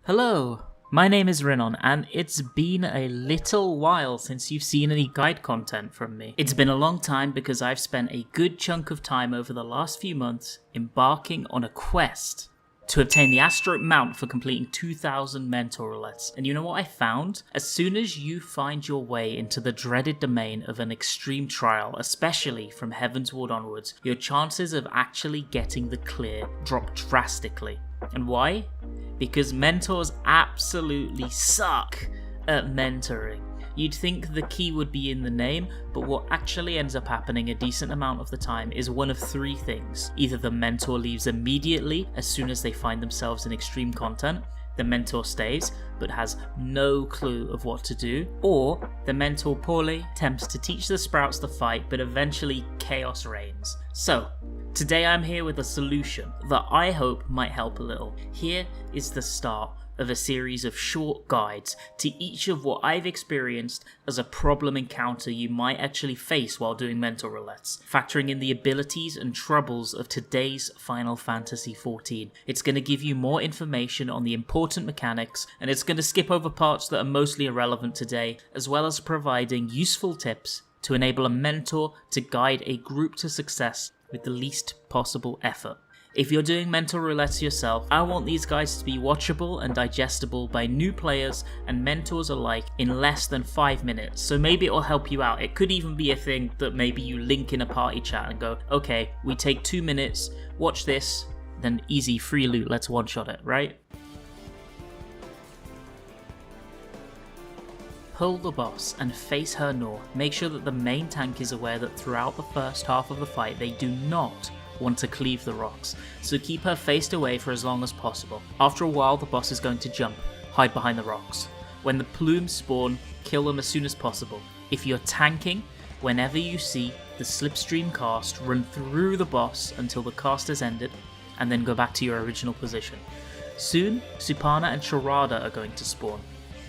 Hello, my name is Rinon, and it's been a little while since you've seen any guide content from me. It's been a long time because I've spent a good chunk of time over the last few months embarking on a quest to obtain the asteroid mount for completing 2,000 Mentor Roulettes. And you know what I found? As soon as you find your way into the dreaded domain of an extreme trial, especially from Heavensward onwards, your chances of actually getting the clear drop drastically. And why? Because mentors absolutely suck at mentoring. You'd think the key would be in the name, but what actually ends up happening a decent amount of the time is one of three things. Either the mentor leaves immediately as soon as they find themselves in extreme content, the mentor stays but has no clue of what to do, or the mentor poorly attempts to teach the sprouts to fight but eventually chaos reigns. So, today I'm here with a solution that I hope might help a little. Here is the start of a series of short guides to each of what I've experienced as a problem encounter you might actually face while doing Mentor Roulettes, factoring in the abilities and troubles of today's Final Fantasy XIV. It's going to give you more information on the important mechanics, and it's going to skip over parts that are mostly irrelevant today, as well as providing useful tips to enable a mentor to guide a group to success with the least possible effort. If you're doing Mentor Roulettes yourself, I want these guides to be watchable and digestible by new players and mentors alike in less than 5 minutes, so maybe it'll help you out. It could even be a thing that maybe you link in a party chat and go, okay, we take 2 minutes, watch this, then easy free loot, let's one-shot it, right? Pull the boss and face her north. Make sure that the main tank is aware that throughout the first half of the fight they do not want to cleave the rocks, so keep her faced away for as long as possible. After a while the boss is going to jump, hide behind the rocks. When the plumes spawn, kill them as soon as possible. If you're tanking, whenever you see the slipstream cast, run through the boss until the cast is ended, and then go back to your original position. Soon, Supana and Charada are going to spawn.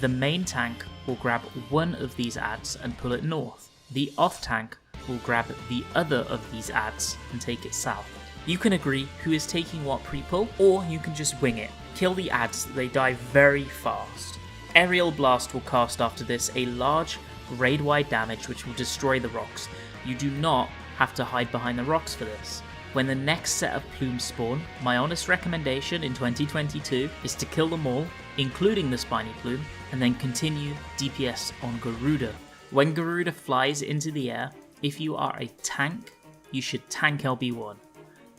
The main tank will grab one of these adds and pull it north. The off tank will grab the other of these adds and take it south. You can agree who is taking what pre-pull, or you can just wing it. Kill the adds, they die very fast. Aerial Blast will cast after this a large raid-wide damage which will destroy the rocks. You do not have to hide behind the rocks for this. When the next set of plumes spawn, my honest recommendation in 2022 is to kill them all, including the spiny plume, and then continue DPS on Garuda. When Garuda flies into the air, if you are a tank, you should tank LB1.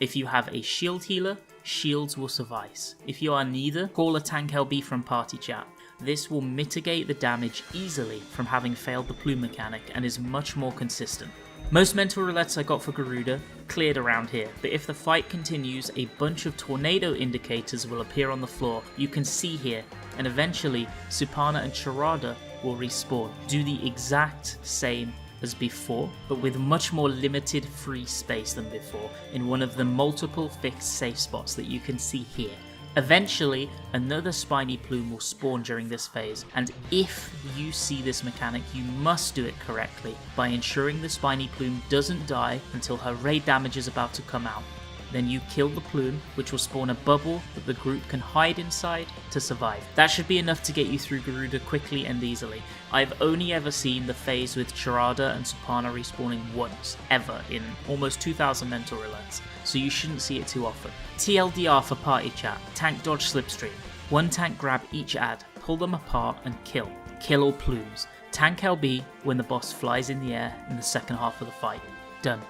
If you have a shield healer, shields will suffice. If you are neither, call a tank LB from party chat. This will mitigate the damage easily from having failed the plume mechanic and is much more consistent. Most Mentor Roulettes I got for Garuda cleared around here, but if the fight continues, a bunch of tornado indicators will appear on the floor you can see here, and eventually Supana and Charada will respawn. Do the exact same as before, but with much more limited free space than before, in one of the multiple fixed safe spots that you can see here. Eventually, another spiny plume will spawn during this phase, and if you see this mechanic, you must do it correctly by ensuring the spiny plume doesn't die until her raid damage is about to come out. Then you kill the plume, which will spawn a bubble that the group can hide inside to survive. That should be enough to get you through Garuda quickly and easily. I've only ever seen the phase with Charada and Supana respawning once, ever, in almost 2,000 Mentor Roulettes, so you shouldn't see it too often. TLDR for party chat, tank dodge slipstream. One tank grab each add, pull them apart and kill. Kill all plumes. Tank LB when the boss flies in the air in the second half of the fight. Done.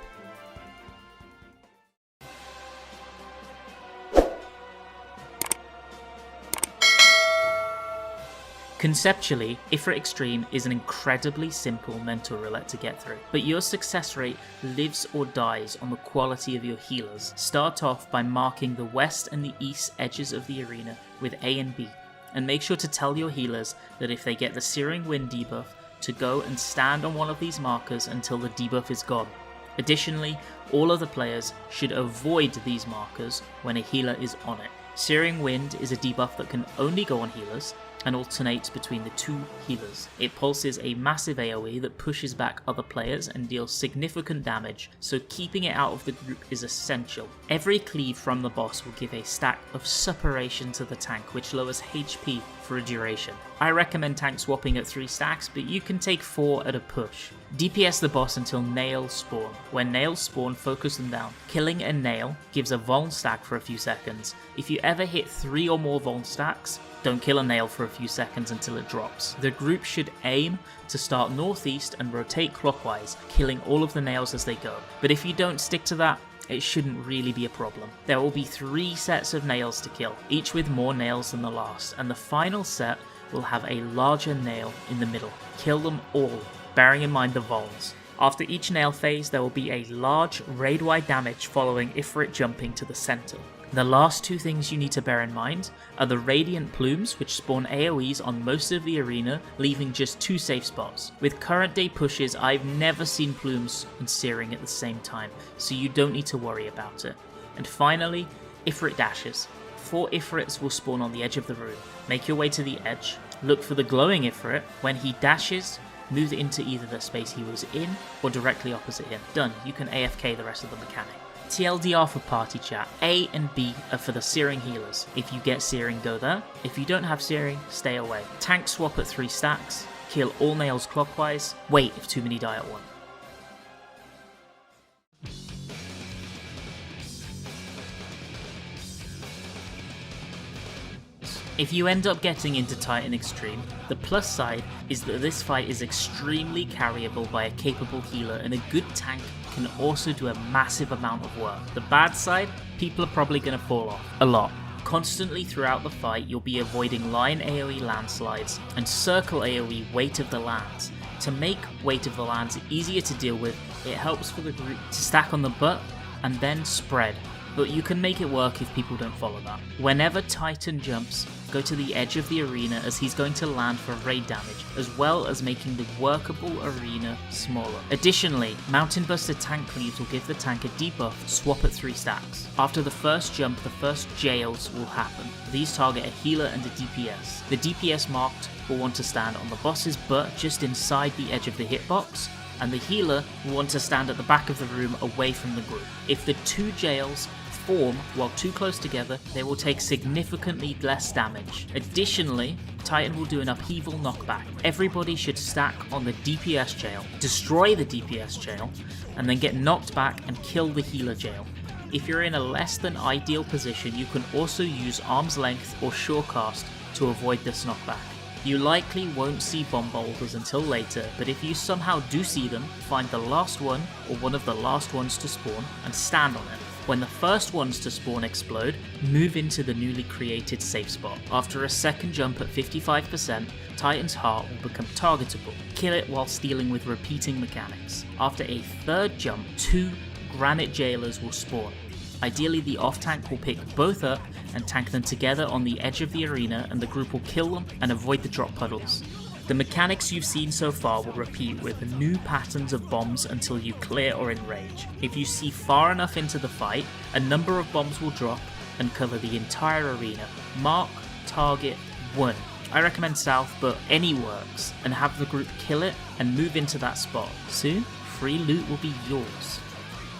Conceptually, Ifrit Extreme is an incredibly simple Mentor Roulette to get through, but your success rate lives or dies on the quality of your healers. Start off by marking the west and the east edges of the arena with A and B, and make sure to tell your healers that if they get the Searing Wind debuff, to go and stand on one of these markers until the debuff is gone. Additionally, all other players should avoid these markers when a healer is on it. Searing Wind is a debuff that can only go on healers, and alternates between the two healers. It pulses a massive AoE that pushes back other players and deals significant damage, so keeping it out of the group is essential. Every cleave from the boss will give a stack of suppuration to the tank, which lowers HP for a duration. I recommend tank swapping at 3 stacks, but you can take 4 at a push. DPS the boss until nails spawn. When nails spawn, focus them down. Killing a nail gives a vuln stack for a few seconds. If you ever hit 3 or more vuln stacks, don't kill a nail for a few seconds until it drops. The group should aim to start northeast and rotate clockwise, killing all of the nails as they go. But if you don't stick to that, it shouldn't really be a problem. There will be 3 sets of nails to kill, each with more nails than the last, and the final set will have a larger nail in the middle. Kill them all, bearing in mind the vulns. After each nail phase, there will be a large raid-wide damage following Ifrit jumping to the center. The last 2 things you need to bear in mind are the Radiant Plumes, which spawn AoEs on most of the arena, leaving just 2 safe spots. With current day pushes, I've never seen Plumes and Searing at the same time, so you don't need to worry about it. And finally, Ifrit dashes. 4 Ifrits will spawn on the edge of the room. Make your way to the edge, look for the glowing Ifrit. When he dashes, move into either the space he was in or directly opposite him. Done, you can AFK the rest of the mechanic. TLDR for party chat, A and B are for the Searing healers. If you get Searing, go there. If you don't have Searing, stay away. Tank swap at 3 stacks, kill all nails clockwise, wait if too many die at once. If you end up getting into Titan Extreme, the plus side is that this fight is extremely carryable by a capable healer, and a good tank can also do a massive amount of work. The bad side, people are probably going to fall off a lot. Constantly throughout the fight, you'll be avoiding line AoE landslides and circle AoE weight of the lands. To make weight of the lands easier to deal with, it helps for the group to stack on the butt and then spread, but you can make it work if people don't follow that. Whenever Titan jumps, go to the edge of the arena as he's going to land for raid damage, as well as making the workable arena smaller. Additionally, Mountain Buster tank cleaves will give the tank a debuff, swap at 3 stacks. After the first jump, the first jails will happen. These target a healer and a DPS. The DPS marked will want to stand on the boss's butt just inside the edge of the hitbox, and the healer will want to stand at the back of the room away from the group. If the 2 jails form while too close together, they will take significantly less damage. Additionally, Titan will do an upheaval knockback. Everybody should stack on the DPS jail, destroy the DPS jail, and then get knocked back and kill the healer jail. If you're in a less than ideal position, you can also use arm's length or shorecast to avoid this knockback. You likely won't see bomb boulders until later, but if you somehow do see them, find the last one or one of the last ones to spawn and stand on it. When the first ones to spawn explode, move into the newly created safe spot. After a second jump at 55%, Titan's heart will become targetable. Kill it while stealing with repeating mechanics. After a third jump, 2 granite jailers will spawn. Ideally, the off-tank will pick both up and tank them together on the edge of the arena, and the group will kill them and avoid the drop puddles. The mechanics you've seen so far will repeat with new patterns of bombs until you clear or enrage. If you see far enough into the fight, a number of bombs will drop and cover the entire arena. Mark, target, 1. I recommend south, but any works, and have the group kill it and move into that spot. Soon, free loot will be yours.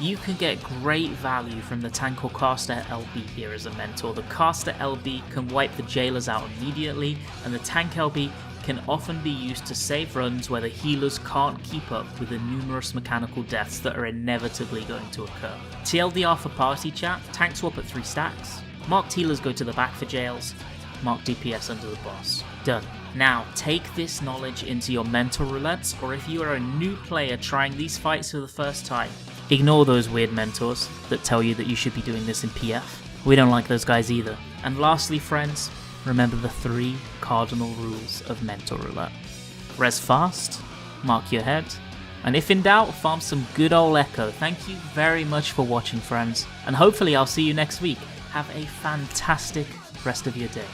You can get great value from the tank or caster LB here as a mentor. The caster LB can wipe the jailers out immediately, and the tank LB can often be used to save runs where the healers can't keep up with the numerous mechanical deaths that are inevitably going to occur. TLDR for party chat, tank swap at 3 stacks, marked healers go to the back for jails, marked DPS under the boss. Done. Now, take this knowledge into your Mentor Roulettes, or if you are a new player trying these fights for the first time, ignore those weird mentors that tell you that you should be doing this in PF. We don't like those guys either. And lastly, friends, remember the 3 cardinal rules of Mentor Roulette. Res fast, mark your head, and if in doubt, farm some good old echo. Thank you very much for watching, friends, and hopefully I'll see you next week. Have a fantastic rest of your day.